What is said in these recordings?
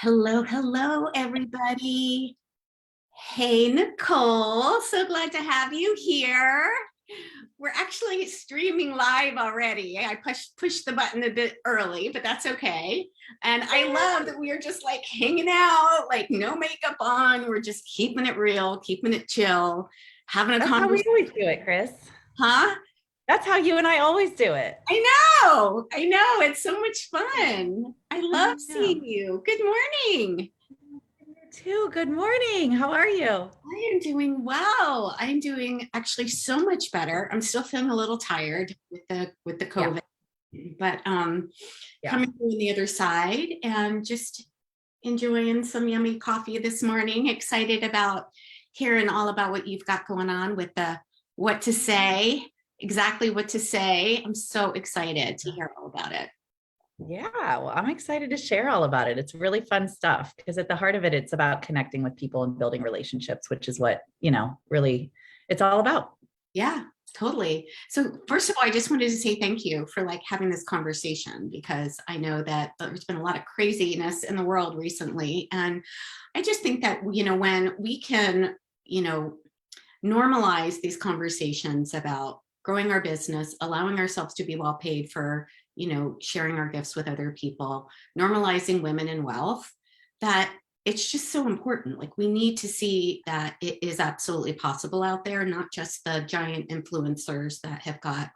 Hello, hello, everybody. Hey, Nicole, so glad to have you here. We're actually streaming live already. I pushed the button a bit early, but that's okay. And I love that we are just like hanging out, like no makeup on. We're just keeping it real, keeping it chill, having a That's how we conversation. always do it, Chris. Huh? That's how you and I always do it. I know. It's so much fun. I I love know. seeing you. Good morning. You too. Good morning. How are you? I am doing well. I am doing actually so much better. I'm still feeling a little tired with the Yeah. COVID, but Yeah. coming through the other side and just enjoying some yummy coffee this morning. Excited about hearing all about what you've got going on with the what to say, exactly what to say. I'm so excited to hear all about it. Yeah. Well, I'm excited to share all about it. It's really fun stuff because at the heart of it, it's about connecting with people and building relationships, which is what, really it's all about. Yeah, totally. So first of all, I just wanted to say thank you for like having this conversation because I know that there's been a lot of craziness in the world recently. And I just think that, when we can, you know, normalize these conversations about growing our business, allowing ourselves to be well paid for, sharing our gifts with other people, normalizing women in wealth, that it's just so important. Like we need to see that it is absolutely possible out there, not just the giant influencers that have got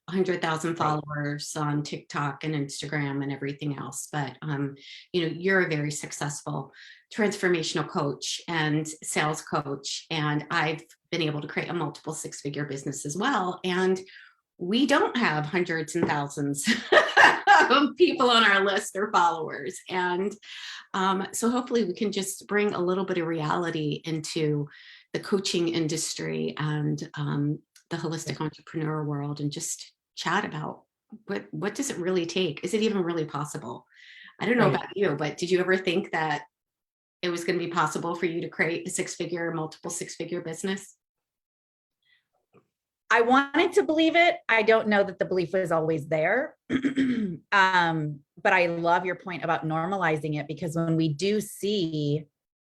100,000 Right. followers on TikTok and Instagram and everything else. But you're a very successful transformational coach and sales coach, and I've been able to create a multiple six-figure business as well. And we don't have hundreds and thousands of people on our list or followers. And so hopefully we can just bring a little bit of reality into the coaching industry and the holistic entrepreneur world and just chat about what does it really take? Is it even really possible? I don't know Right. about you, but did you ever think that it was going to be possible for you to create a six-figure, multiple six-figure business? I wanted to believe it. I don't know that the belief was always there. But I love your point about normalizing it because when we do see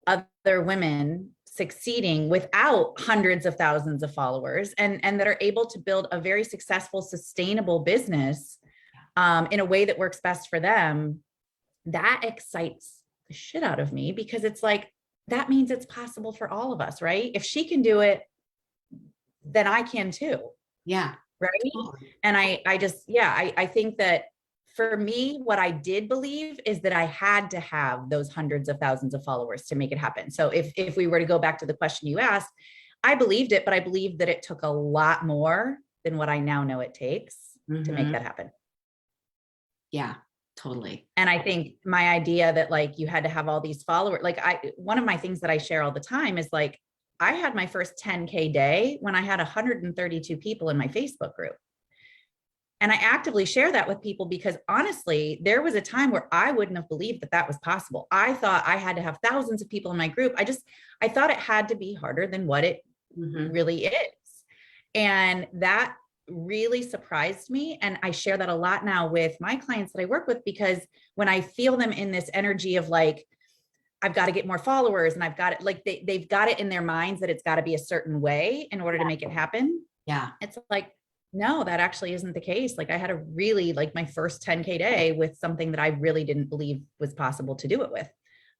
other women succeeding without hundreds of thousands of followers and that are able to build a very successful, sustainable business in a way that works best for them, that excites the shit out of me because it's like, that means it's possible for all of us, right? If she can do it, then I can too. Yeah. Right. Totally. And I just, yeah, I think that for me, what I did believe is that I had to have those hundreds of thousands of followers to make it happen. So if we were to go back to the question you asked, I believed it, but I believed that it took a lot more than what I now know it takes to make Mhm. that happen. Yeah, totally. And I think my idea that like you had to have all these followers, like one of my things that I share all the time is like, I had my first 10K day when I had 132 people in my Facebook group. And I actively share that with people because honestly, there was a time where I wouldn't have believed that that was possible. I thought I had to have thousands of people in my group. I thought it had to be harder than what it Mhm. really is. And that really surprised me. And I share that a lot now with my clients that I work with, because when I feel them in this energy of like, I've got to get more followers and I've got it, like they've got it in their minds that it's got to be a certain way in order to make it happen. Yeah. It's like, no, that actually isn't the case. Like I had a really like my first 10K day with something that I really didn't believe was possible to do it with.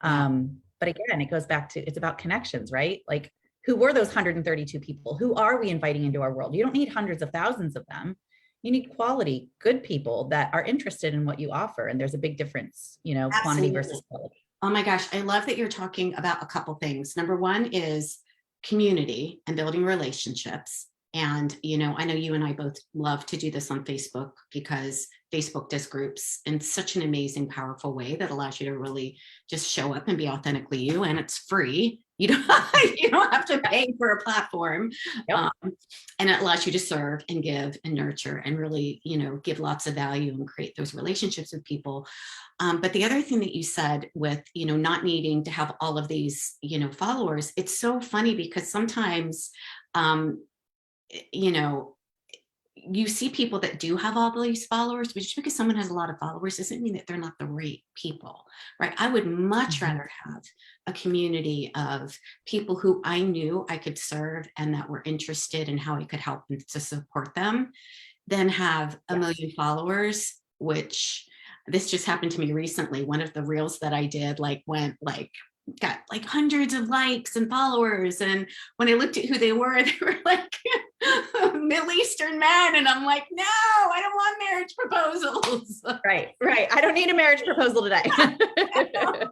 Yeah. But again, it goes back to, it's about connections, right? Like who were those 132 people? Who are we inviting into our world? You don't need hundreds of thousands of them. You need quality, good people that are interested in what you offer. And there's a big difference, quantity Absolutely. versus quality. Oh my gosh, I love that you're talking about a couple things. Number one is community and building relationships. And, I know you and I both love to do this on Facebook because Facebook does groups in such an amazing, powerful way that allows you to really just show up and be authentically you. And it's free. You don't, you don't have to pay for a platform. Yep. Um, and it allows you to serve and give and nurture and really, give lots of value and create those relationships with people. But the other thing that you said with, not needing to have all of these, followers, it's so funny because sometimes, um, you know, you see people that do have all these followers, but just because someone has a lot of followers doesn't mean that they're not the right people, right? I would much Mhm. rather have a community of people who I knew I could serve and that were interested in how I could help and to support them than have a Yes. million followers, which this just happened to me recently. One of the reels that I did went got like hundreds of likes and followers. And when I looked at who they were like Middle Eastern men. And I'm like, no, I don't want marriage proposals. Right. Right. I don't need a marriage proposal today. I'm like,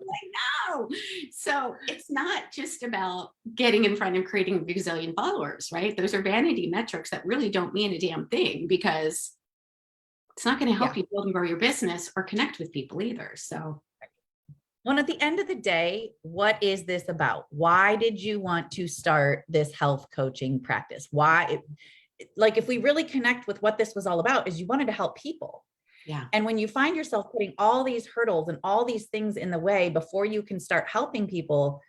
no. So it's not just about getting in front and creating a gazillion followers, right? Those are vanity metrics that really don't mean a damn thing because it's not going to help Yeah. you build and grow your business or connect with people either. So Well, at the end of the day, what is this about? Why did you want to start this health coaching practice? Why, like, if we really connect with what this was all about, is you wanted to help people. yeah, And when you find yourself putting all these hurdles and all these things in the way before you can start helping people,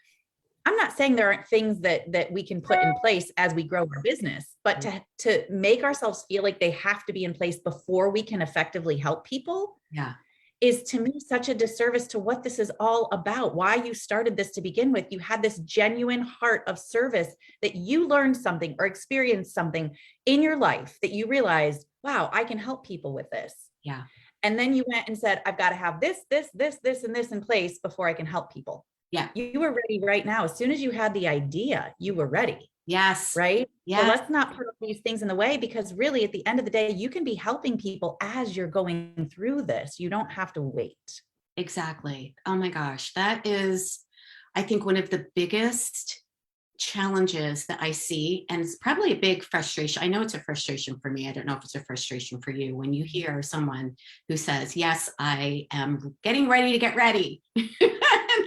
I'm not saying there aren't things that we can put in place as we grow our business, but to make ourselves feel like they have to be in place before we can effectively help people yeah, is to me such a disservice to what this is all about, why you started this to begin with. You had this genuine heart of service that you learned something or experienced something in your life that you realized, wow, I can help people with this. yeah, And then you went and said, I've got to have this, and this in place before I can help people. yeah, You were ready right now. As soon as you had the idea, you were ready. yes, Right. So yes. let's not put these things in the way, because really at the end of the day, you can be helping people as you're going through this. You don't have to wait. Exactly. Oh my gosh. That is, I think, one of the biggest challenges that I see, and it's probably a big frustration. I know it's a frustration for me. I don't know if it's a frustration for you when you hear someone who says, yes, I am getting ready to get ready. And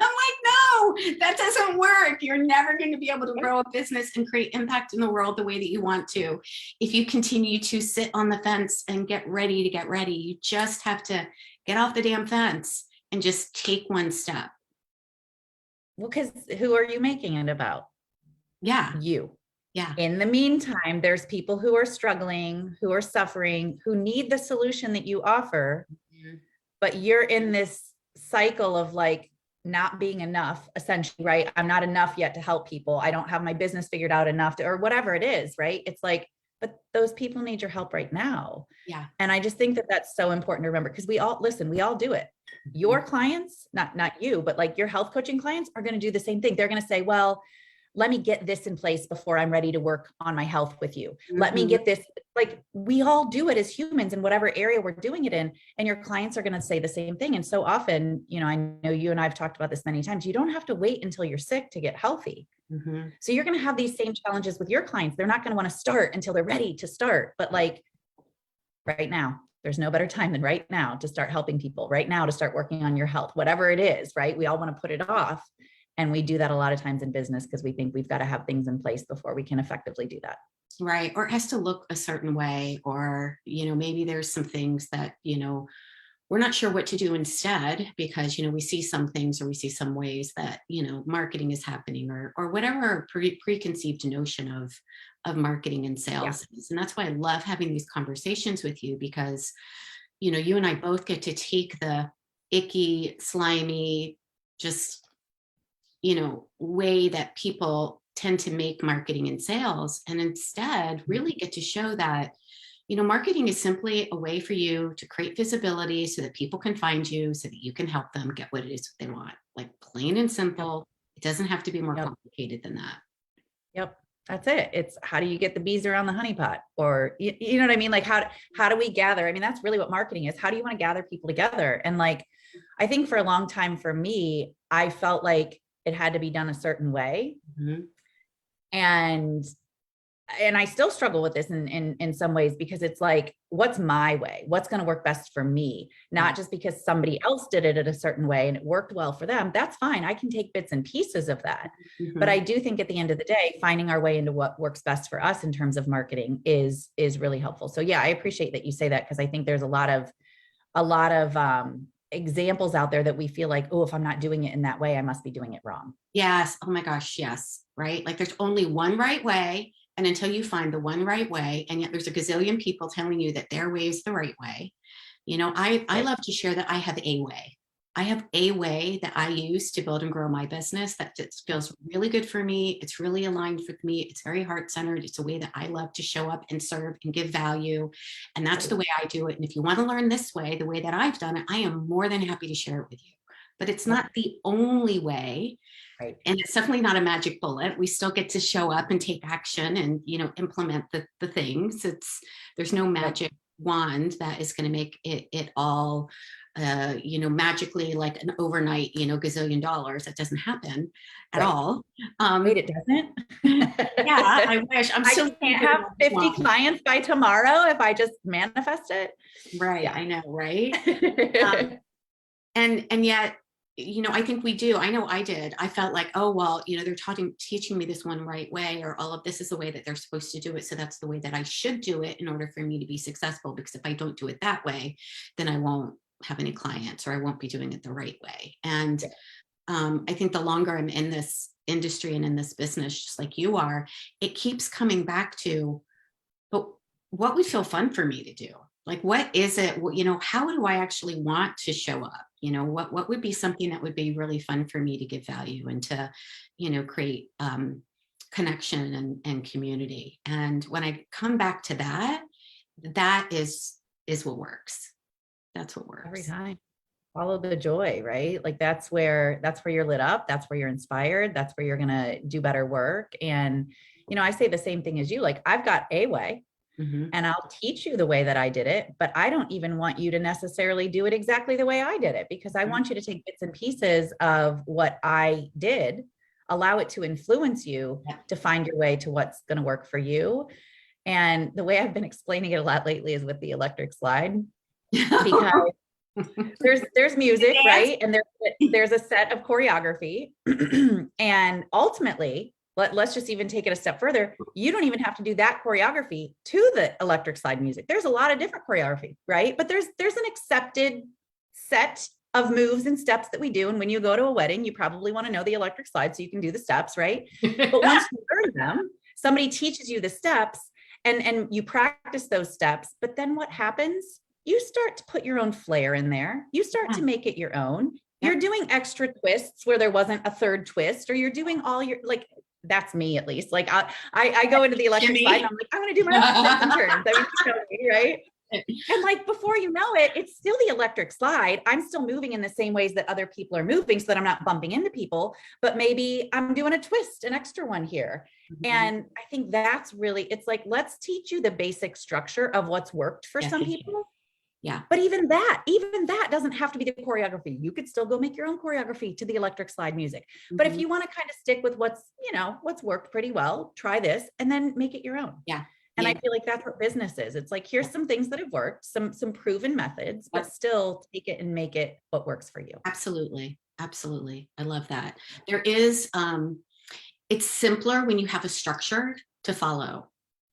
I'm like, no, that doesn't work. You're never going to be able to grow a business and create impact in the world the way that you want to if you continue to sit on the fence and get ready to get ready. You just have to get off the damn fence and just take one step. Well, because who are you making it about? Yeah. You. Yeah. In the meantime, there's people who are struggling, who are suffering, who need the solution that you offer, but you're in this cycle of like not being enough, essentially, right? I'm not enough yet to help people. I don't have my business figured out enough to, or whatever it is, right? It's like, but those people need your help right now. Yeah. And I just think that that's so important to remember, because we all do it. Your clients, not you, but like your health coaching clients are going to do the same thing. They're going to say, well, let me get this in place before I'm ready to work on my health with you. Let me get this. Like, we all do it as humans in whatever area we're doing it in. And your clients are going to say the same thing. And so often, you know, I know you and I've talked about this many times. You don't have to wait until you're sick to get healthy. Mm-hmm. So you're going to have these same challenges with your clients. They're not going to want to start until they're ready to start. But like right now, there's no better time than right now to start helping people, right now to start working on your health, whatever it is, right? We all want to put it off. And we do that a lot of times in business because we think we've got to have things in place before we can effectively do that. Right. Or it has to look a certain way, or, you know, maybe there's some things that, you know, we're not sure what to do instead because, you know, we see some things or we see some ways that, you know, marketing is happening or whatever preconceived notion of marketing and sales is. And that's why I love having these conversations with you because, you know, you and I both get to take the icky, slimy, just, you know, way that people tend to make marketing and sales and instead really get to show that, you know, marketing is simply a way for you to create visibility so that people can find you, so that you can help them get what it is they want, like plain and simple. It doesn't have to be more complicated than that. Yep. That's it. It's how do you get the bees around the honeypot? Or, you know what I mean? Like how do we gather? I mean, that's really what marketing is. How do you want to gather people together? And like, I think for a long time for me, I felt like it had to be done a certain way. Mm-hmm. And I still struggle with this in some ways, because it's like, what's my way? What's going to work best for me? Not just because somebody else did it in a certain way and it worked well for them. That's fine. I can take bits and pieces of that. Mm-hmm. But I do think at the end of the day, finding our way into what works best for us in terms of marketing is really helpful. So yeah, I appreciate that you say that, because I think there's a lot of examples out there that we feel like, oh, if I'm not doing it in that way, I must be doing it wrong. Yes. Oh my gosh. Yes. Right. Like there's only one right way and until you find the one right way, and yet there's a gazillion people telling you that their way is the right way. You know, I love to share that I have a way. I have a way that I use to build and grow my business that just feels really good for me. It's really aligned with me. It's very heart-centered. It's a way that I love to show up and serve and give value. And that's the way I do it. And if you want to learn this way, the way that I've done it, I am more than happy to share it with you. But it's not the only way. Right. And it's definitely not a magic bullet. We still get to show up and take action and, you know, implement the things. There's no magic wand that is going to make it all you know, magically like an overnight, you know, gazillion dollars. That doesn't happen at all. Wait, it doesn't? Yeah, I wish. I just can't have 50 clients by tomorrow if I just manifest it. Right. Yeah. I know. Right. And yet, you know, I think we do. I know I did. I felt like, oh, well, you know, they're teaching me this one right way, or all of this is the way that they're supposed to do it. So that's the way that I should do it in order for me to be successful. Because if I don't do it that way, then I won't have any clients, or I won't be doing it the right way. And I think the longer I'm in this industry and in this business, just like you are, it keeps coming back to, but what would feel fun for me to do? Like, what is it, you know, how do I actually want to show up? You know, what would be something that would be really fun for me to give value and to, you know, create connection and community. And when I come back to that, that is what works. That's what works. Every time. Follow the joy, right? Like that's where you're lit up. That's where you're inspired. That's where you're going to do better work. And, you know, I say the same thing as you, like I've got a way. Mm-hmm. And I'll teach you the way that I did it, but I don't even want you to necessarily do it exactly the way I did it, because I want you to take bits and pieces of what I did, allow it to influence you to find your way to what's going to work for you. And the way I've been explaining it a lot lately is with the electric slide, because there's music, right? And there's a set of choreography. And ultimately, let's just even take it a step further. You don't even have to do that choreography to the electric slide music. There's a lot of different choreography, right? But there's an accepted set of moves and steps that we do. And when you go to a wedding, you probably want to know the electric slide so you can do the steps, right? But once you learn them, somebody teaches you the steps and you practice those steps. But then what happens? You start to put your own flair in there. You start to make it your own. You're doing extra twists where there wasn't a third twist, or you're doing all your, like, that's me at least. Like I go into the electric slide and I'm like, I'm going to do my own twists and turns. I mean, you know me, right? And like, before you know it, it's still the electric slide. I'm still moving in the same ways that other people are moving so that I'm not bumping into people, but maybe I'm doing a twist, an extra one here. Mm-hmm. And I think that's really, it's like, let's teach you the basic structure of what's worked for some people. Yeah. But even that doesn't have to be the choreography. You could still go make your own choreography to the electric slide music. Mm-hmm. But if you want to kind of stick with what's worked pretty well, try this and then make it your own. Yeah. And I feel like that's what business is. It's like, here's some things that have worked, some proven methods, but still take it and make it what works for you. Absolutely. Absolutely. I love that. There is, it's simpler when you have a structure to follow.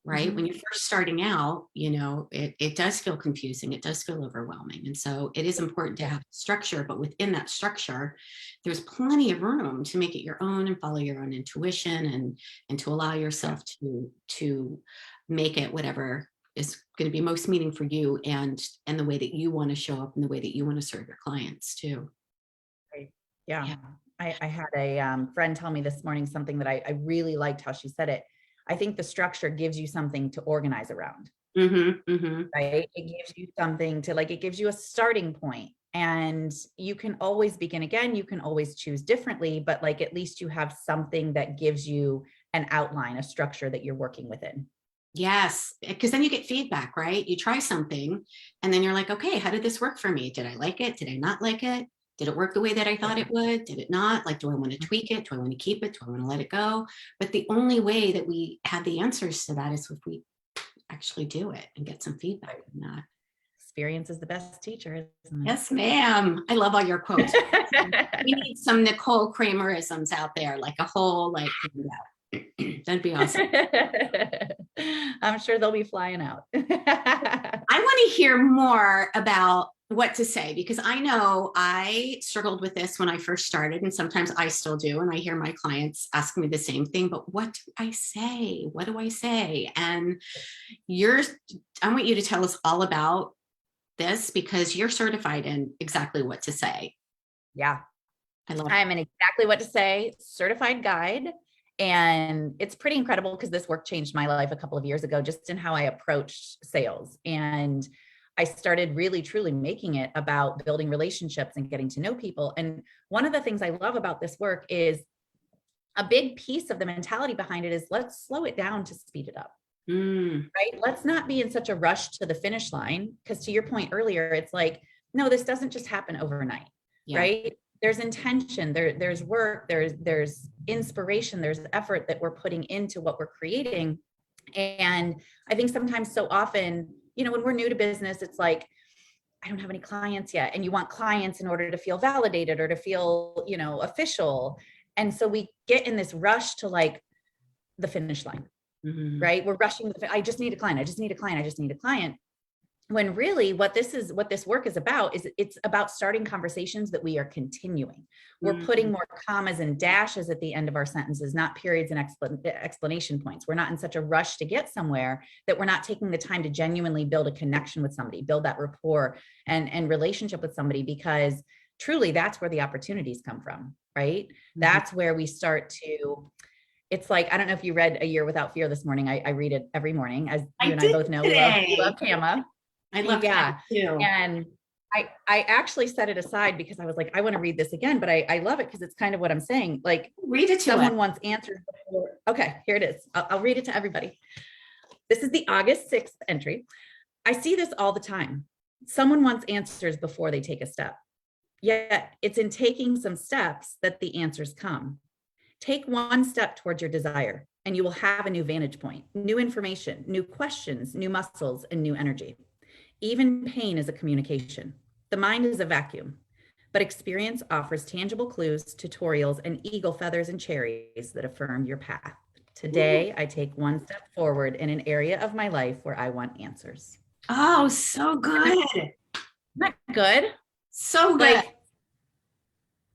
Right. Mm-hmm. When you're first starting out, you know, it does feel confusing. It does feel overwhelming. And so it is important to have structure, but within that structure, there's plenty of room to make it your own and follow your own intuition and to allow yourself to make it whatever is going to be most meaning for you and the way that you want to show up and the way that you want to serve your clients too. Right. Yeah. I had a friend tell me this morning something that I really liked how she said it. I think the structure gives you something to organize around, right? It gives you something to it gives you a starting point, and you can always begin again. You can always choose differently, but at least you have something that gives you an outline, a structure that you're working within. Yes, because then you get feedback, right? You try something and then you're like, okay, how did this work for me? Did I like it? Did I not like it? Did it work the way that I thought it would? Did it not? Do I want to tweak it? Do I want to keep it? Do I want to let it go? But the only way that we have the answers to that is if we actually do it and get some feedback from that. Experience is the best teacher, isn't it? Yes, ma'am. I love all your quotes. We need some Nicole Kramerisms out there, like a whole, that'd be awesome. I'm sure they'll be flying out. I want to hear more about what to say, because I know I struggled with this when I first started, and sometimes I still do. And I hear my clients ask me the same thing, but what do I say? What do I say? And I want you to tell us all about this because you're certified in exactly what to say. Yeah. I love it. I'm an exactly what to say certified guide. And it's pretty incredible because this work changed my life a couple of years ago, just in how I approached sales. And I started really, truly making it about building relationships and getting to know people. And one of the things I love about this work is a big piece of the mentality behind it is let's slow it down to speed it up. Right? Let's not be in such a rush to the finish line. Because to your point earlier, it's like, no, this doesn't just happen overnight, Yeah. right? There's intention, there's work, there's inspiration, there's effort that we're putting into what we're creating. And I think sometimes so often, when we're new to business, it's like, I don't have any clients yet. And you want clients in order to feel validated or to feel, official. And so we get in this rush to like the finish line. Right? We're rushing. I just need a client. I just need a client. I just need a client. When really what this work is about is it's about starting conversations that we are continuing. We're putting more commas and dashes at the end of our sentences, not periods and explanation points. We're not in such a rush to get somewhere that we're not taking the time to genuinely build a connection with somebody, build that rapport and relationship with somebody, because truly that's where the opportunities come from, right? That's where we start to. It's like, I don't know if you read A Year Without Fear this morning. I read it every morning, as you and I both know. We love Tama. I love that too. And I actually set it aside because I was like, I want to read this again, but I love it because it's kind of what I'm saying. Like, read it to someone wants answers before. Okay, here it is. I'll read it to everybody. This is the August 6th entry. I see this all the time. Someone wants answers before they take a step. Yet it's in taking some steps that the answers come. Take one step towards your desire, and you will have a new vantage point, new information, new questions, new muscles, and new energy. Even pain is a communication. The mind is a vacuum, but experience offers tangible clues, tutorials, and eagle feathers and cherries that affirm your path. Today, I take one step forward in an area of my life where I want answers. Oh, so good. Isn't that good? So good. Like,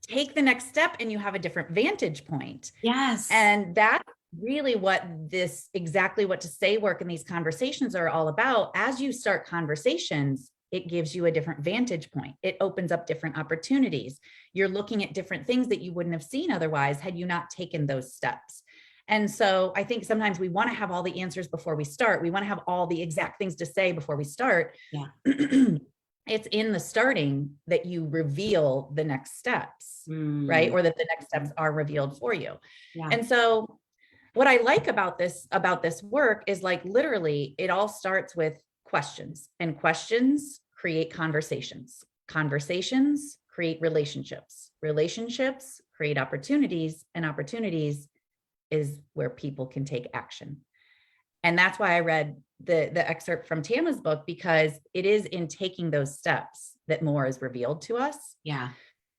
take the next step and you have a different vantage point. Yes. And that's really what this exactly what to say work in these conversations are all about. As you start conversations, it gives you a different vantage point. It opens up different opportunities. You're looking at different things that you wouldn't have seen otherwise had you not taken those steps. And so I think sometimes we want to have all the answers before we start. We want to have all the exact things to say before we start. Yeah. It's in the starting that you reveal the next steps, right? Or that the next steps are revealed for you. Yeah. And so what I like about this work is like literally it all starts with questions, and questions create conversations. Conversations create relationships. Relationships create opportunities, and opportunities is where people can take action. And that's why I read the excerpt from Tama's book, because it is in taking those steps that more is revealed to us. Yeah.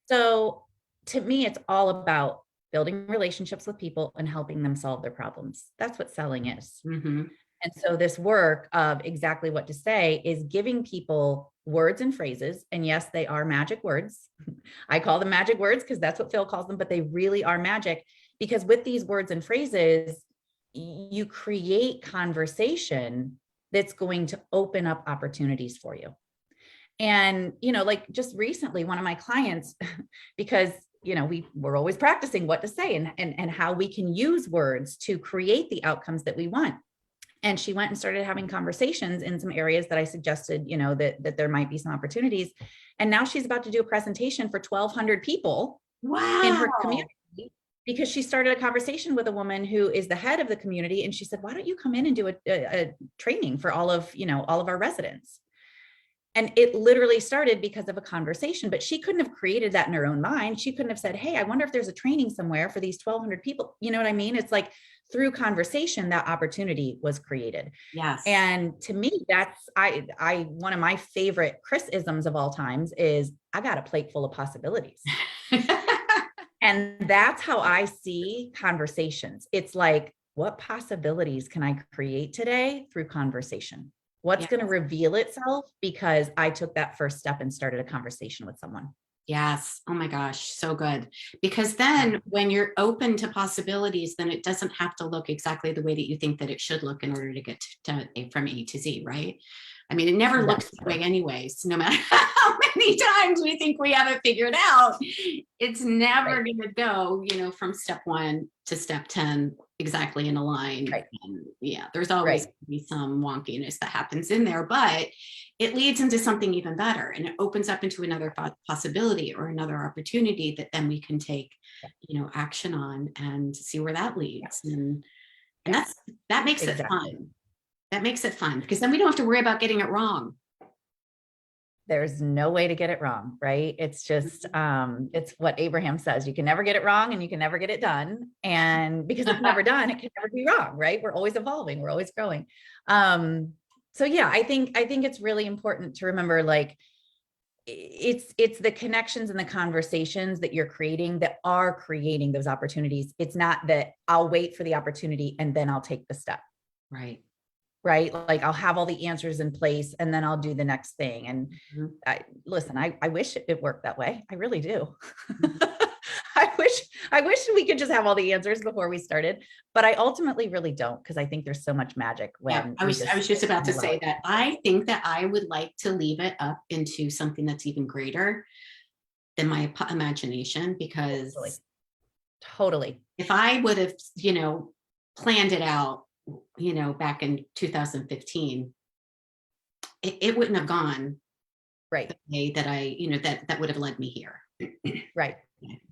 So to me, it's all about building relationships with people and helping them solve their problems. That's what selling is. And so this work of exactly what to say is giving people words and phrases. And yes, they are magic words. I call them magic words because that's what Phil calls them, but they really are magic, because with these words and phrases, you create conversation that's going to open up opportunities for you. And, like just recently, one of my clients, because, we're always practicing what to say and how we can use words to create the outcomes that we want. And she went and started having conversations in some areas that I suggested, that there might be some opportunities. And now she's about to do a presentation for 1,200 people in her community, because she started a conversation with a woman who is the head of the community. And she said, why don't you come in and do a training for all of our residents? And it literally started because of a conversation, but she couldn't have created that in her own mind. She couldn't have said, hey, I wonder if there's a training somewhere for these 1,200 people. You know what I mean? It's like through conversation, that opportunity was created. Yes. And to me, that's, one of my favorite Chris-isms of all times is I got a plate full of possibilities. And that's how I see conversations. It's like, what possibilities can I create today through conversation? What's Yeah. going to reveal itself because I took that first step and started a conversation with someone. Yes. Oh my gosh. So good. Because then when you're open to possibilities, then it doesn't have to look exactly the way that you think that it should look in order to get from A to Z, right? I mean, it never looks that way anyways, no matter how many times we think we have it figured out. It's never Right. going to go, from step 1 to step 10 exactly in a line. Right. And yeah, there's always Right. gonna be some wonkiness that happens in there, but it leads into something even better, and it opens up into another possibility or another opportunity that then we can take, action on and see where that leads. And Yes, that makes it exactly. fun. That makes it fun because then we don't have to worry about getting it wrong. There's no way to get it wrong, right? It's just, it's what Abraham says, you can never get it wrong and you can never get it done. And because it's never done, it can never be wrong, right? We're always evolving, we're always growing. So yeah, I think it's really important to remember, like, it's the connections and the conversations that you're creating that are creating those opportunities. It's not that I'll wait for the opportunity and then I'll take the step. Right. Right. Like I'll have all the answers in place and then I'll do the next thing. And Mhm. I wish it worked that way. I really do. Mhm. I wish we could just have all the answers before we started, but I ultimately really don't, because I think there's so much magic Yeah, when I we was just just about to allow say it. that I think that I would like to leave it up into something that's even greater than my imagination, Totally. because Totally. if I would have, planned it out, back in 2015, it wouldn't have gone Right. the way that that would have led me here. Right.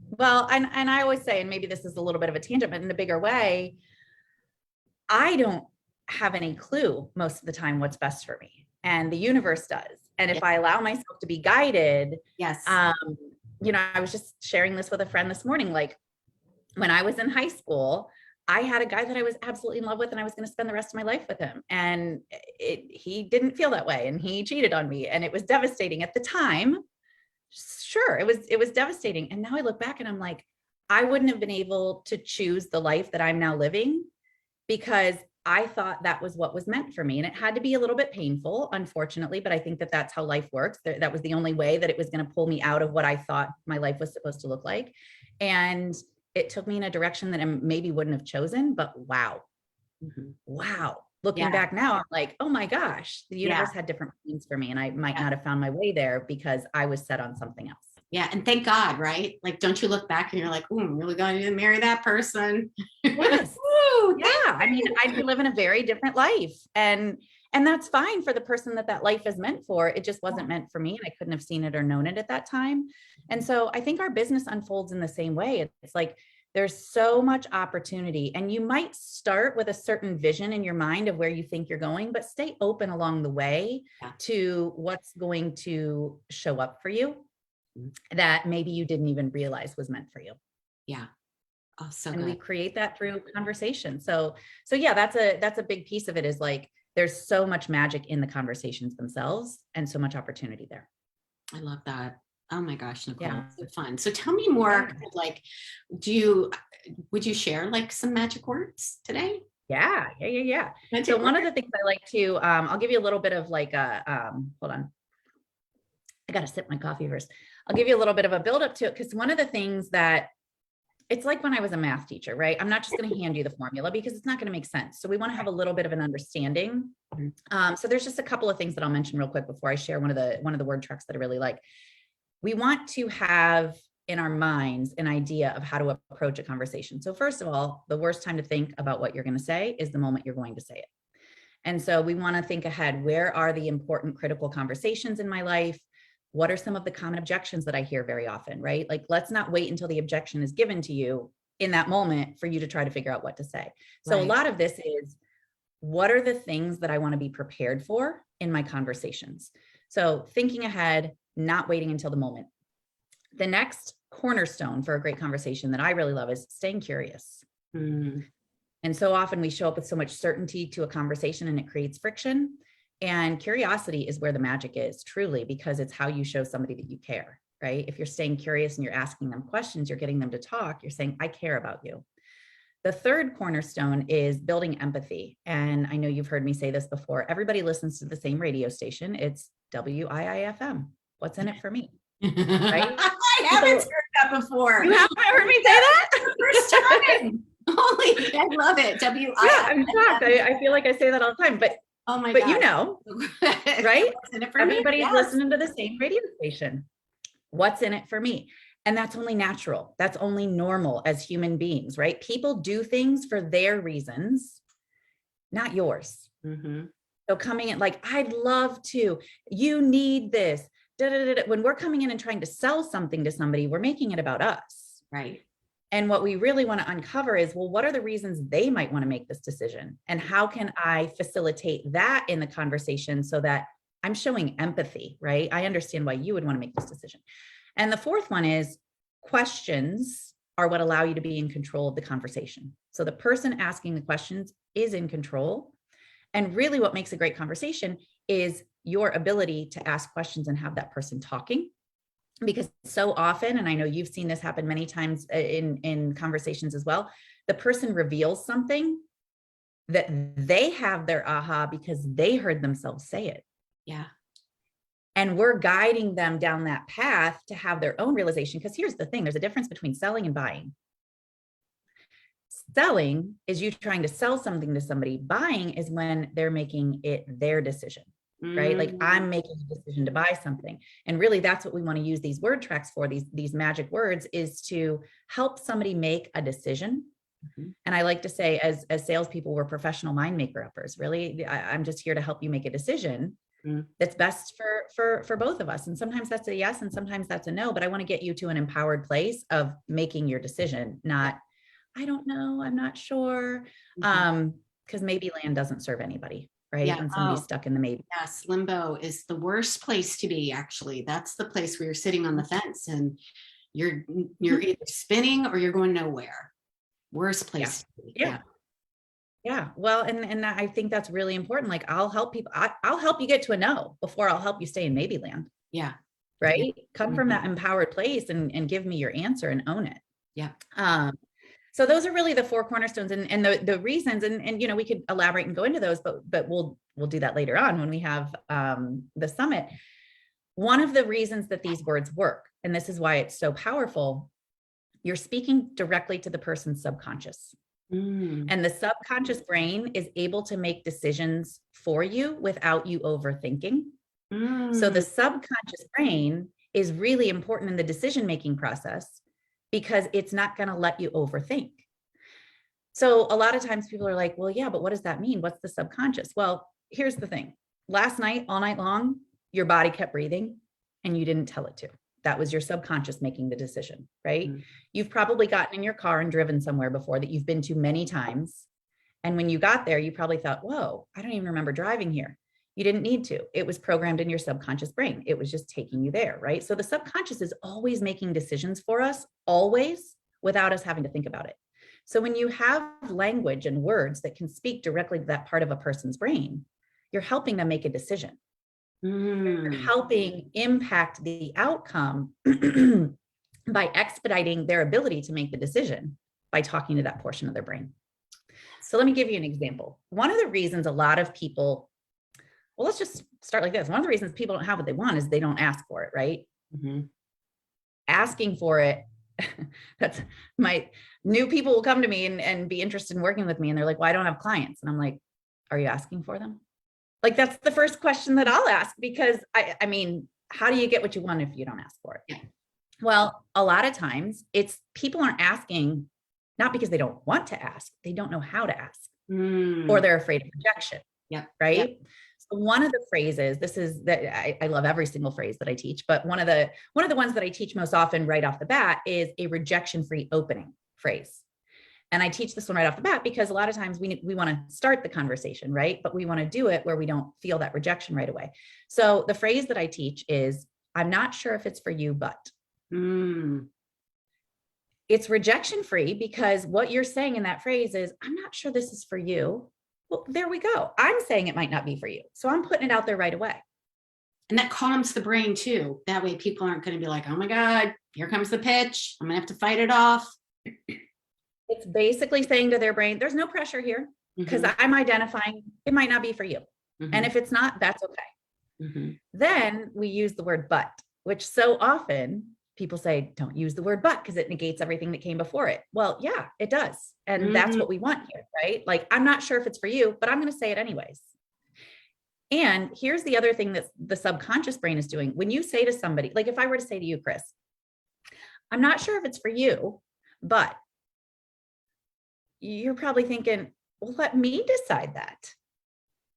Well, and I always say, and maybe this is a little bit of a tangent, but in a bigger way, I don't have any clue most of the time what's best for me, and the universe does. And Yeah. if I allow myself to be guided, Yes. um, I was just sharing this with a friend this morning. Like when I was in high school, I had a guy that I was absolutely in love with, and I was going to spend the rest of my life with him. And he didn't feel that way, and he cheated on me, and it was devastating at the time. Sure, it was devastating. And now I look back and I'm like, I wouldn't have been able to choose the life that I'm now living because I thought that was what was meant for me. And it had to be a little bit painful, unfortunately, but I think that that's how life works. That was the only way that it was going to pull me out of what I thought my life was supposed to look like. And it took me in a direction that I maybe wouldn't have chosen, but wow. Mhm. Wow. Looking Yeah. back now, I'm like, oh my gosh, the Yeah. universe had different plans for me. And I might Yeah. not have found my way there because I was set on something else. Yeah. And thank God, right? Like, don't you look back and you're like, oh, I'm really going to marry that person. Yes. Woo, Yeah. I mean, I'd be living a very different life. And that's fine for the person that life is meant for. It just wasn't meant for me. And I couldn't have seen it or known it at that time. And so I think our business unfolds in the same way. It's like there's so much opportunity, and you might start with a certain vision in your mind of where you think you're going, but stay open along the way Yeah. to what's going to show up for you Mhm. that maybe you didn't even realize was meant for you. Yeah. Oh, so And we good. create that through conversation. So yeah, that's a big piece of it, is like there's so much magic in the conversations themselves and so much opportunity there. I love that. Oh my gosh, Nicole, Yeah. so fun. So tell me more, Yeah. kind of like, would you share like some magic words today? Yeah. So Magic one words? of the things I like to, I'll give you a little bit of like a, hold on. I got to sip my coffee first. I'll give you a little bit of a build up to it. Cause one of the things that it's like when I was a math teacher, right? I'm not just going to hand you the formula because it's not going to make sense. So we want to have a little bit of an understanding. Mhm. So there's just a couple of things that I'll mention real quick before I share one of the word tracks that I really like. We want to have in our minds an idea of how to approach a conversation. So first of all, the worst time to think about what you're going to say is the moment you're going to say it. And so we want to think ahead. Where are the important critical conversations in my life? What are some of the common objections that I hear very often, right? Like, let's not wait until the objection is given to you in that moment for you to try to figure out what to say. So a Right. lot of this is, what are the things that I want to be prepared for in my conversations? So thinking ahead, not waiting until the moment. The next cornerstone for a great conversation that I really love is staying curious. Mm. And so often we show up with so much certainty to a conversation and it creates friction. And curiosity is where the magic is, truly, because it's how you show somebody that you care, right? If you're staying curious and you're asking them questions, you're getting them to talk, you're saying, I care about you. The third cornerstone is building empathy. And I know you've heard me say this before. Everybody listens to the same radio station. It's WIIFM. What's in it for me? Right? I haven't heard that before. You haven't heard me say that? First time. Holy, I love it. Yeah, I'm shocked. I feel like I say that all the time, but oh my but God. you know, right? What's in it for Everybody's me? Yes. listening to the same radio station. What's in it for me? And that's only natural. That's only normal as human beings, right? People do things for their reasons, not yours. Mm-hmm. So coming in like, I'd love to, you need this. Da, da, da, da. When we're coming in and trying to sell something to somebody, we're making it about us. Right. And what we really want to uncover is, well, what are the reasons they might want to make this decision? And how can I facilitate that in the conversation so that I'm showing empathy, right? I understand why you would want to make this decision. And the fourth one is questions are what allow you to be in control of the conversation. So the person asking the questions is in control. And really what makes a great conversation is your ability to ask questions and have that person talking. Because so often, and I know you've seen this happen many times in conversations as well, the person reveals something that they have their aha because they heard themselves say it. Yeah. And we're guiding them down that path to have their own realization. Because here's the thing, there's a difference between selling and buying. Selling is you trying to sell something to somebody. Buying is when they're making it their decision. Right? Like I'm making a decision to buy something. And really that's what we want to use these word tracks for, these magic words, is to help somebody make a decision. Mm-hmm. And I like to say as salespeople, we're professional mind maker uppers. Really, I'm just here to help you make a decision that's best for both of us. And sometimes that's a yes, and sometimes that's a no, but I want to get you to an empowered place of making your decision, not, I don't know, I'm not sure. Because maybe land doesn't serve anybody. Right. Yeah. And somebody's stuck in the maybe. Yes. Limbo is the worst place to be. Actually, that's the place where you're sitting on the fence and you're either spinning or you're going nowhere. Worst place. Yeah. To be. Yeah. Yeah. Well, and I think that's really important. Like I'll help people. I'll help you get to a no before I'll help you stay in maybe land. Yeah. Right. Come from that empowered place and give me your answer and own it. Yeah. So those are really the four cornerstones and the reasons, and you know, we could elaborate and go into those, but we'll do that later on when we have the summit. One of the reasons that these words work, and this is why it's so powerful, you're speaking directly to the person's subconscious. And the subconscious brain is able to make decisions for you without you overthinking. So the subconscious brain is really important in the decision-making process, because it's not going to let you overthink. So a lot of times people are like, well, yeah, but what does that mean? What's the subconscious? Well, here's the thing. Last night, all night long, your body kept breathing and you didn't tell it to. That was your subconscious making the decision, right? You've probably gotten in your car and driven somewhere before that you've been to many times. And when you got there, you probably thought, whoa, I don't even remember driving here. You didn't need to. It was programmed in your subconscious brain. It was just taking you there, right? So the subconscious is always making decisions for us, always, without us having to think about it. So when you have language and words that can speak directly to that part of a person's brain, you're helping them make a decision. You're helping impact the outcome by expediting their ability to make the decision by talking to that portion of their brain. So let me give you an example. One of the reasons a lot of people, well, let's just start like this. One of the reasons people don't have what they want is they don't ask for it, right? Asking for it, that's my new people will come to me and be interested in working with me. And they're like, well, I don't have clients. And I'm like, are you asking for them? Like, that's the first question that I'll ask, because I mean, how do you get what you want if you don't ask for it? Yeah. Well, a lot of times it's people aren't asking, not because they don't want to ask, they don't know how to ask, or they're afraid of rejection. Yeah. Right. Yep. So one of the phrases, this is that I love every single phrase that I teach, but one of the ones that I teach most often right off the bat is a rejection-free opening phrase. And I teach this one right off the bat because a lot of times we want to start the conversation, right? But we want to do it where we don't feel that rejection right away. So the phrase that I teach is, I'm not sure if it's for you, but. It's rejection-free because what you're saying in that phrase is, I'm not sure this is for you. Well, there we go. I'm saying it might not be for you. So I'm putting it out there right away. And that calms the brain too. That way people aren't going to be like, oh my God, here comes the pitch. I'm gonna have to fight it off. It's basically saying to their brain, there's no pressure here because Mhm, I'm identifying it might not be for you. And mhm, if it's not, that's okay. mhm. Then we use the word but, which so often people say, don't use the word but because it negates everything that came before it. Well, yeah, it does. And that's Mm, what we want here, right? Like, I'm not sure if it's for you, but I'm going to say it anyways. And here's the other thing that the subconscious brain is doing. When you say to somebody, like if I were to say to you, Chris, I'm not sure if it's for you, but you're probably thinking, well, let me decide that.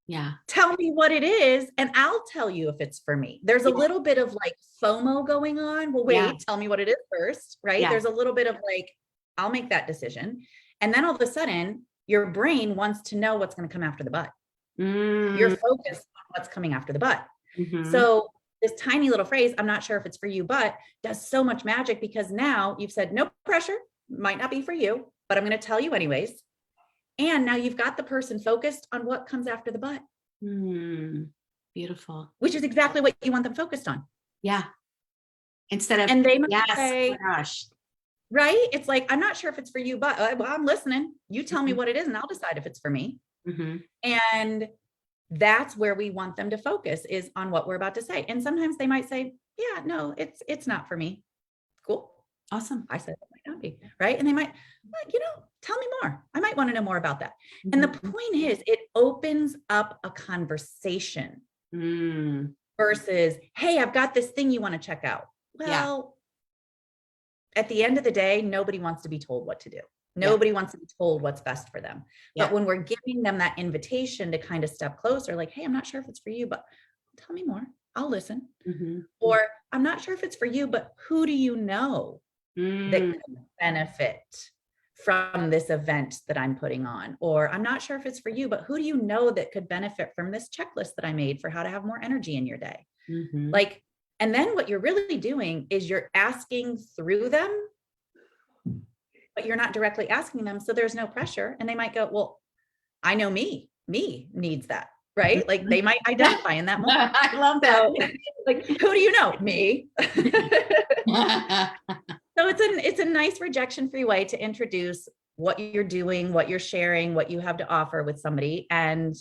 yeah. Tell me what it is, and I'll tell you if it's for me. There's a Yeah. little bit of like FOMO going on. Well, Yeah. wait, tell me what it is first, right? Yeah. There's a little bit of like, I'll make that decision. And then all of a sudden, your brain wants to know what's going to come after the butt. You're Mm, focused on what's coming after the butt. mhm. So this tiny little phrase, I'm not sure if it's for you, but does so much magic because now you've said, no pressure, might not be for you, but I'm going to tell you anyways. And now you've got the person focused on what comes after the butt, Mm, beautiful. which is exactly what you want them focused on. Yeah. Instead of, And they might yes, oh say, my gosh. right? It's like, I'm not sure if it's for you, but well, I'm listening. You tell me Mhm, what it is and I'll decide if it's for me. mhm. And that's where we want them to focus is on what we're about to say. And sometimes they might say, yeah, no, it's not for me. Cool. Awesome. I said it might not be, right? And they might, well, tell me more. I might want to know more about that. And the Mhm. point is, it opens up a conversation Mm, versus, hey, I've got this thing you want to check out. yeah. Well, at the end of the day, nobody wants to be told what to do. Yeah. Nobody wants to be told what's best for them. But Yeah. when we're giving them that invitation to kind of step closer, like, hey, I'm not sure if it's for you, but tell me more. I'll listen. Mhm. Or I'm not sure if it's for you, but who do you know that Mm, could benefit from this event that I'm putting on? Or I'm not sure if it's for you, but who do you know that could benefit from this checklist that I made for how to have more energy in your day? mhm. Like, and then what you're really doing is you're asking through them, but you're not directly asking them. So there's no pressure. And they might go, well, I know me needs that, right? Like Mhm. they might identify in that moment. I love that. So like, who do you know? Me. So it's a nice rejection-free way to introduce what you're doing, what you're sharing, what you have to offer with somebody. And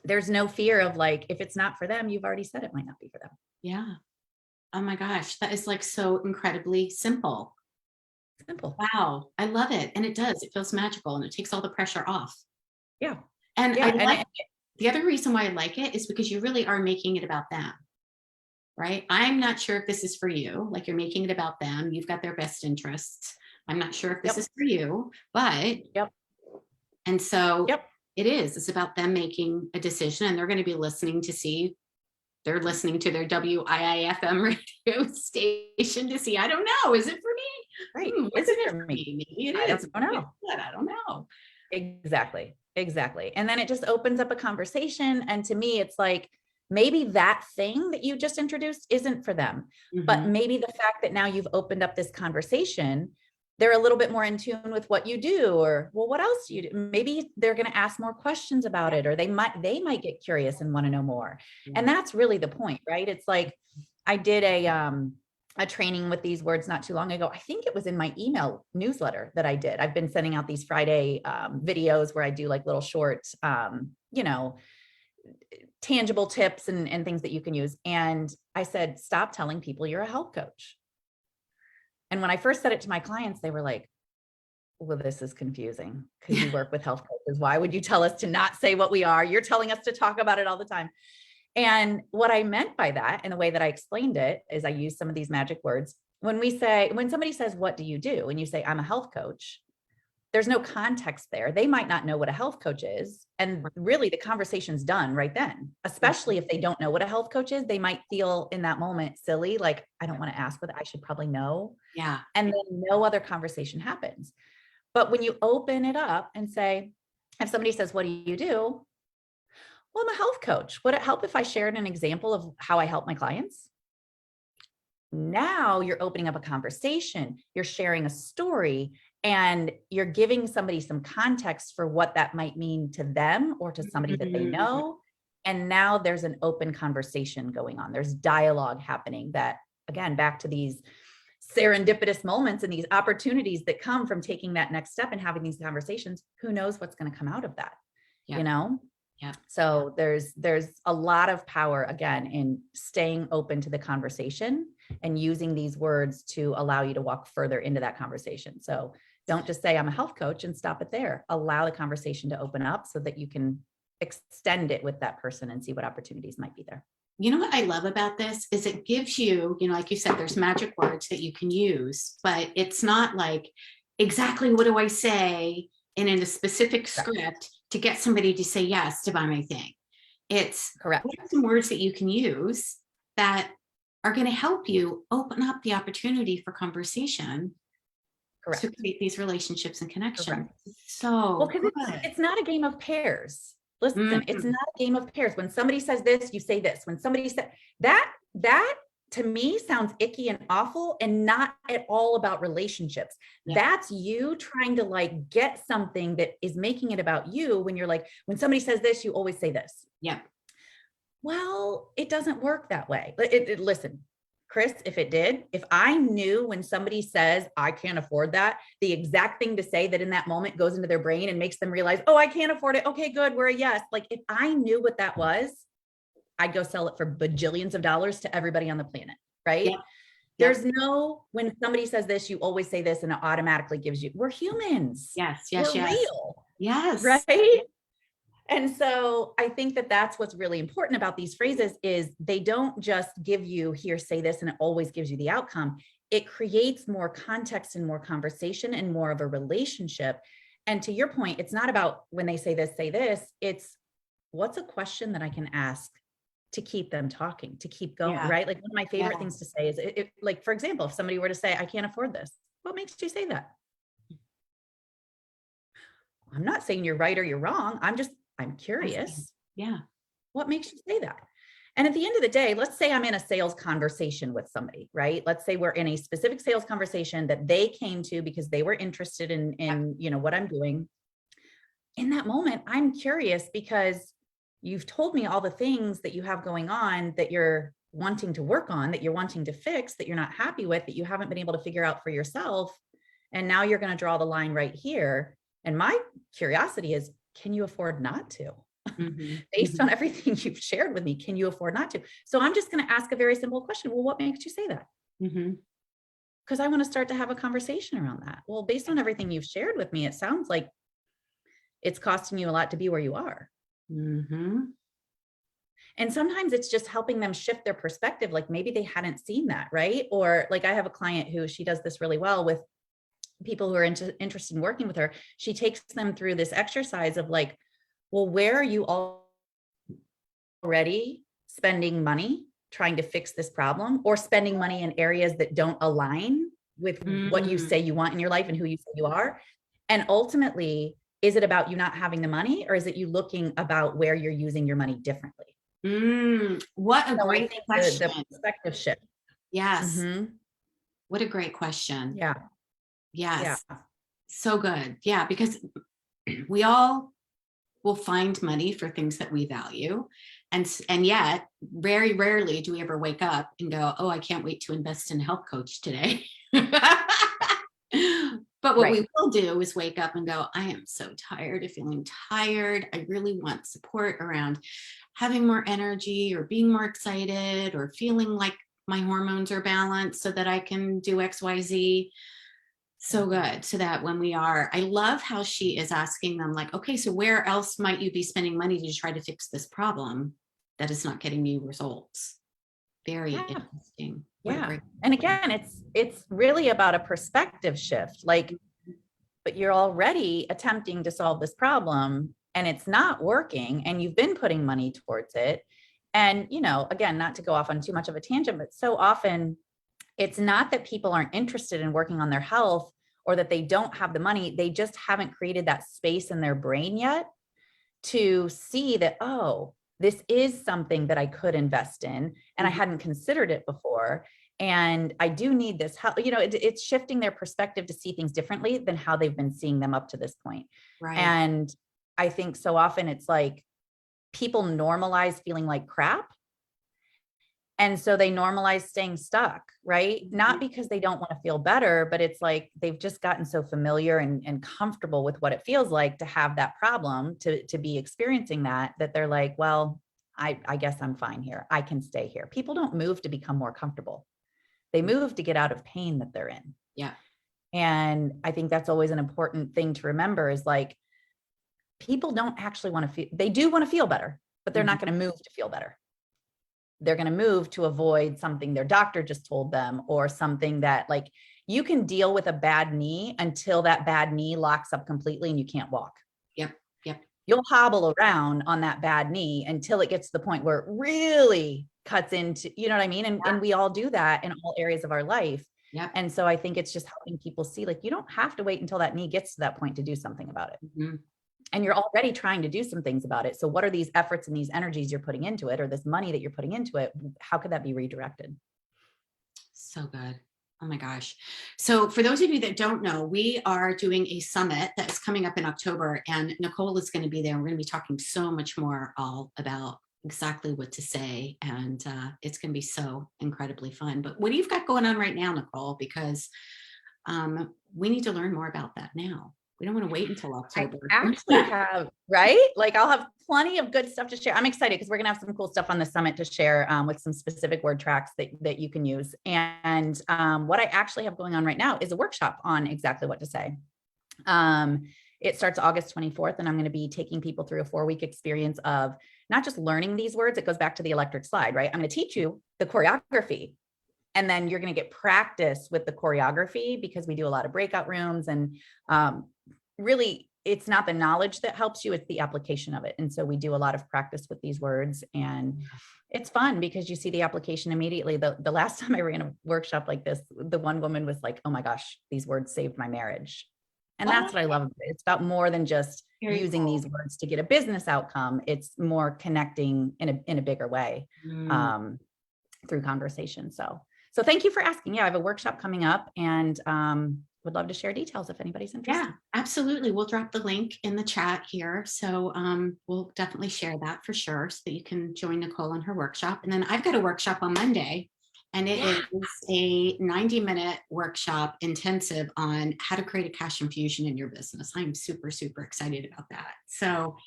there's no fear of like, if it's not for them, you've already said it might not be for them. Yeah. Oh my gosh, that is like so incredibly simple. Simple. Wow, I love it. And it does. It feels magical and it takes all the pressure off. Yeah. And I Yeah. And like the other reason why I like it is because you really are making it about them, right? I'm not sure if this is for you. Like you're making it about them. You've got their best interests. I'm not sure if this yep. is for you, but Yep. and so Yep. it is. It's about them making a decision and they're going to be listening to see they're listening to their WIIFM radio station to see, I don't know, is it for me? Right. Is What's in it it for for me? me? Maybe it I don't is. Maybe it's know. good. I don't know. Exactly. Exactly. And then it just opens up a conversation. And to me, it's like, maybe that thing that you just introduced isn't for them, but Mhm. maybe the fact that now you've opened up this conversation, they're a little bit more in tune with what you do, or, well, what else do you do? Maybe they're going to ask more questions about it, or they might get curious and want to know more. And that's really the point, right? It's like, I did a training with these words not too long ago. I think it was in my email newsletter that I did. I've been sending out these Friday videos where I do like little short, tangible tips and things that you can use. And I said, stop telling people you're a health coach. And when I first said it to my clients, they were like, well, this is confusing because you work with health coaches. Why would you tell us to not say what we are? You're telling us to talk about it all the time. And what I meant by that, and the way that I explained it, is I use some of these magic words. When somebody says, what do you do? And you say, I'm a health coach, there's no context there. They might not know what a health coach is. And really the conversation's done right then, especially if they don't know what a health coach is. They might feel in that moment silly, like, I don't want to ask what I should probably know. Yeah. And then no other conversation happens. But when you open it up and say, if somebody says, what do you do? Well, I'm a health coach. Would it help if I shared an example of how I help my clients? Now you're opening up a conversation, you're sharing a story, and you're giving somebody some context for what that might mean to them or to somebody that they Mhm. know. And now there's an open conversation going on. There's dialogue happening that, again, back to these serendipitous moments and these opportunities that come from taking that next step and having these conversations, who knows what's going to come out of that, Yeah. you know? Yeah. So there's a lot of power, again, in staying open to the conversation and using these words to allow you to walk further into that conversation. So don't just say I'm a health coach and stop it there. Allow the conversation to open up so that you can extend it with that person and see what opportunities might be there. You know what I love about this is it gives you, like you said, there's magic words that you can use, but it's not like exactly what do I say and in a specific script to get somebody to say yes to buy my thing. It's correct. What are some words that you can use that are going to help you open up the opportunity for conversation Correct. to create these relationships and connections. Correct. So well, because it's not a game of pairs. Listen, it's not a game of pairs. When somebody says this, you say this. When somebody said that to me sounds icky and awful and not at all about relationships. Yeah. That's you trying to like get something that is making it about you when you're like, when somebody says this, you always say this. Yeah. Well, it doesn't work that way. Listen, Chris, if I knew when somebody says, I can't afford that, the exact thing to say that in that moment goes into their brain and makes them realize, oh, I can't afford it. Okay, good. We're a yes. Like if I knew what that was, I'd go sell it for bajillions of dollars to everybody on the planet. Right. Yeah. There's no, when somebody says this, you always say this and it automatically gives you, we're humans. Yes. We're real. Yes. Right. And so I think that that's what's really important about these phrases is they don't just give you here, say this, and it always gives you the outcome. It creates more context and more conversation and more of a relationship. And to your point, it's not about when they say this, it's what's a question that I can ask to keep them talking, to keep going, right? Like one of my favorite things to say is like, for example, if somebody were to say, I can't afford this, what makes you say that? I'm not saying you're right or you're wrong. I'm curious. Yeah. What makes you say that? And at the end of the day, let's say I'm in a sales conversation with somebody, right? Let's say we're in a specific sales conversation that they came to because they were interested in what I'm doing. In that moment, I'm curious because you've told me all the things that you have going on that you're wanting to work on, that you're wanting to fix, that you're not happy with, that you haven't been able to figure out for yourself. And now you're going to draw the line right here. And my curiosity is, can you afford not to? Mm-hmm. Based on everything you've shared with me, can you afford not to? So I'm just going to ask a very simple question. Well, what makes you say that? Because I want to start to have a conversation around that. Well, based on everything you've shared with me, it sounds like it's costing you a lot to be where you are. And sometimes it's just helping them shift their perspective. Like maybe they hadn't seen that, right? Or like I have a client who she does this really well with people who are interested in working with her. She takes them through this exercise of like, well, where are you already spending money trying to fix this problem or spending money in areas that don't align with what you say you want in your life and who you say you are? And ultimately, is it about you not having the money or is it you looking about where you're using your money differently? What a great question. The perspective shift. Yes. What a great question. Yeah. Yes. Yeah. So good. Yeah. Because we all will find money for things that we value. And yet very rarely do we ever wake up and go, oh, I can't wait to invest in a health coach today. But what we will do is wake up and go, I am so tired of feeling tired. I really want support around having more energy or being more excited or feeling like my hormones are balanced so that I can do X, Y, Z. So good. So that when I love how she is asking them like, okay, so where else might you be spending money to try to fix this problem that is not getting you results? Very interesting. Yeah. And again, it's really about a perspective shift. Like, but you're already attempting to solve this problem and it's not working and you've been putting money towards it. And, again, not to go off on too much of a tangent, but so often it's not that people aren't interested in working on their health or that they don't have the money. They just haven't created that space in their brain yet to see that, oh, this is something that I could invest in and I hadn't considered it before. And I do need this help. It's shifting their perspective to see things differently than how they've been seeing them up to this point. Right. And I think so often it's like people normalize feeling like crap. And so they normalize staying stuck, right? Not because they don't want to feel better, but it's like they've just gotten so familiar and comfortable with what it feels like to have that problem, to be experiencing that they're like, well, I guess I'm fine here. I can stay here. People don't move to become more comfortable. They move to get out of pain that they're in. Yeah. And I think that's always an important thing to remember is like, people don't actually want to feel, they do want to feel better, but they're not going to move to feel better. They're going to move to avoid something their doctor just told them, or something that, like, you can deal with a bad knee until that bad knee locks up completely and you can't walk. Yep. Yep. You'll hobble around on that bad knee until it gets to the point where it really cuts into, you know what I mean? And we all do that in all areas of our life. Yep. And so I think it's just helping people see, like, you don't have to wait until that knee gets to that point to do something about it. Mm-hmm. And you're already trying to do some things about it. So what are these efforts and these energies you're putting into it, or this money that you're putting into it? How could that be redirected? So good. Oh my gosh. So for those of you that don't know, we are doing a summit that is coming up in October, and Nicole is going to be there. We're going to be talking so much more all about exactly what to say. And it's going to be so incredibly fun. But what do you've got going on right now, Nicole? Because we need to learn more about that now. We don't want to wait until October. I actually have, right? Like, I'll have plenty of good stuff to share. I'm excited because we're going to have some cool stuff on the summit to share with some specific word tracks that you can use. And what I actually have going on right now is a workshop on exactly what to say. It starts August 24th, and I'm going to be taking people through a 4-week experience of not just learning these words. It goes back to the electric slide, right? I'm going to teach you the choreography, and then you're going to get practice with the choreography, because we do a lot of breakout rooms, and really, it's not the knowledge that helps you, it's the application of it. And so we do a lot of practice with these words, and it's fun because you see the application immediately. The last time I ran a workshop like this, the one woman was like, oh my gosh, these words saved my marriage. And that's what I love about it. It's about more than just using these words to get a business outcome. It's more connecting in a bigger way through conversation. So thank you for asking. Yeah, I have a workshop coming up, and would love to share details if anybody's interested. Yeah, absolutely. We'll drop the link in the chat here. So we'll definitely share that for sure, so that you can join Nicole on her workshop. And then I've got a workshop on Monday, and it is a 90-minute workshop intensive on how to create a cash infusion in your business. I'm super, super excited about that. So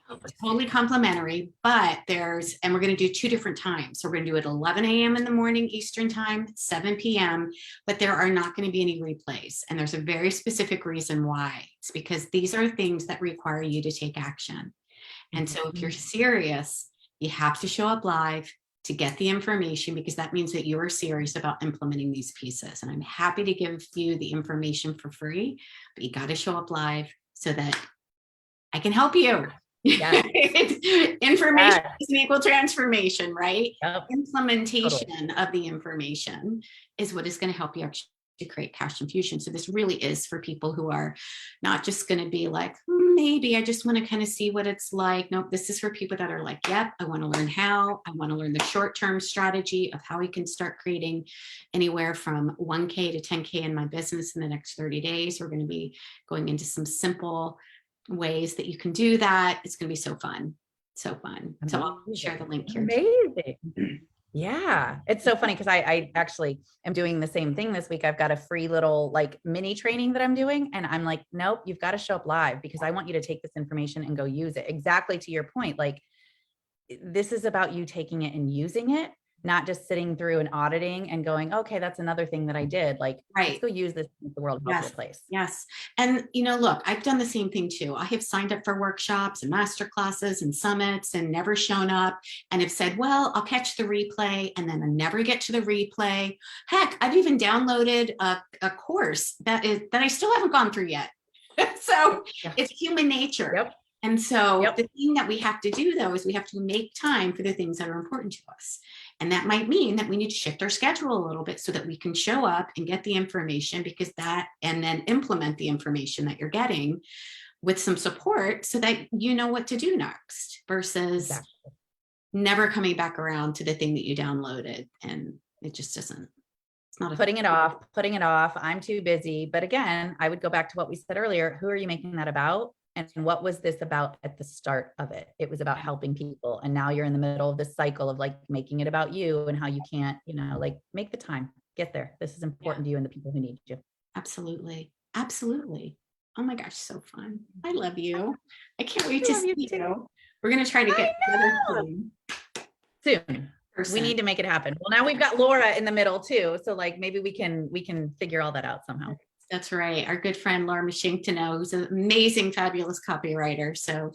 it's totally complimentary, but and we're going to do 2 different times. So we're going to do it 11 a.m. in the morning, Eastern time, 7 p.m., but there are not going to be any replays. And there's a very specific reason why. It's because these are things that require you to take action. And so if you're serious, you have to show up live to get the information, because that means that you are serious about implementing these pieces. And I'm happy to give you the information for free, but you got to show up live so that I can help you. Yes. Information is equal transformation, right? Yep. Implementation of the information is what is going to help you actually create cash infusion. So this really is for people who are not just going to be like, maybe I just want to kind of see what it's like. Nope, this is for people that are like, yep, I want to learn how. I want to learn the short-term strategy of how we can start creating anywhere from 1K to 10K in my business in the next 30 days. We're going to be going into some simple ways that you can do that. It's going to be so fun. So fun. So I'll share the link here. Amazing. Yeah. It's so funny because I actually am doing the same thing this week. I've got a free little like mini training that I'm doing. And I'm like, nope, you've got to show up live, because I want you to take this information and go use it. Exactly to your point. Like, this is about you taking it and using it, not just sitting through and auditing and going, okay, that's another thing that I did. Like, let's go use this to make the world a healthier place. Yes. And, look, I've done the same thing too. I have signed up for workshops and master classes and summits and never shown up, and have said, well, I'll catch the replay, and then I never get to the replay. Heck, I've even downloaded a course that I still haven't gone through yet. So it's human nature. Yep. And so the thing that we have to do, though, is we have to make time for the things that are important to us. And that might mean that we need to shift our schedule a little bit so that we can show up and get the information, and then implement the information that you're getting with some support, so that you know what to do next, versus never coming back around to the thing that you downloaded. And it just doesn't. It's not putting it off. I'm too busy. But again, I would go back to what we said earlier. Who are you making that about? And what was this about at the start of it? It was about helping people. And now you're in the middle of this cycle of like making it about you and how you can't, like make the time, get there. This is important to you and the people who need you. Absolutely. Absolutely. Oh my gosh, so fun. I love you. I can't wait I to love see you too. you. We're going to try to get I together know. soon. Soon. We need to make it happen. Well, now we've got Laura in the middle too. So like maybe we can figure all that out somehow. That's right. Our good friend Laura Mashington, who's an amazing, fabulous copywriter. So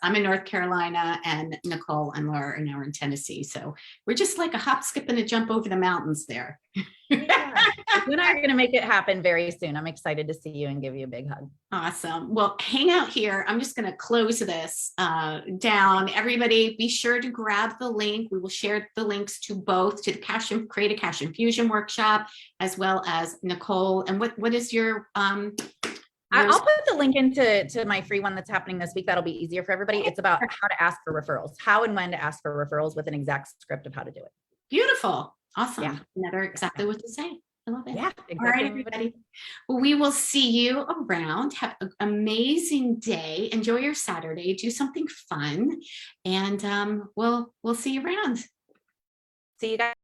I'm in North Carolina, and Nicole and Laura are now in Tennessee. So we're just like a hop, skip, and a jump over the mountains there. Yeah. You and I are going to make it happen very soon. I'm excited to see you and give you a big hug. Awesome. Well, hang out here. I'm just going to close this down. Everybody, be sure to grab the link. We will share the links to both, to the Create a Cash Infusion workshop, as well as Nicole. And what is your I'll put the link into my free one that's happening this week. That'll be easier for everybody. It's about how to ask for referrals, how and when to ask for referrals with an exact script of how to do it. Beautiful. Awesome. Yeah. Another exactly what to say. I love it. Yeah, exactly. All right, everybody. Well, we will see you around. Have an amazing day. Enjoy your Saturday. Do something fun. And we'll see you around. See you guys.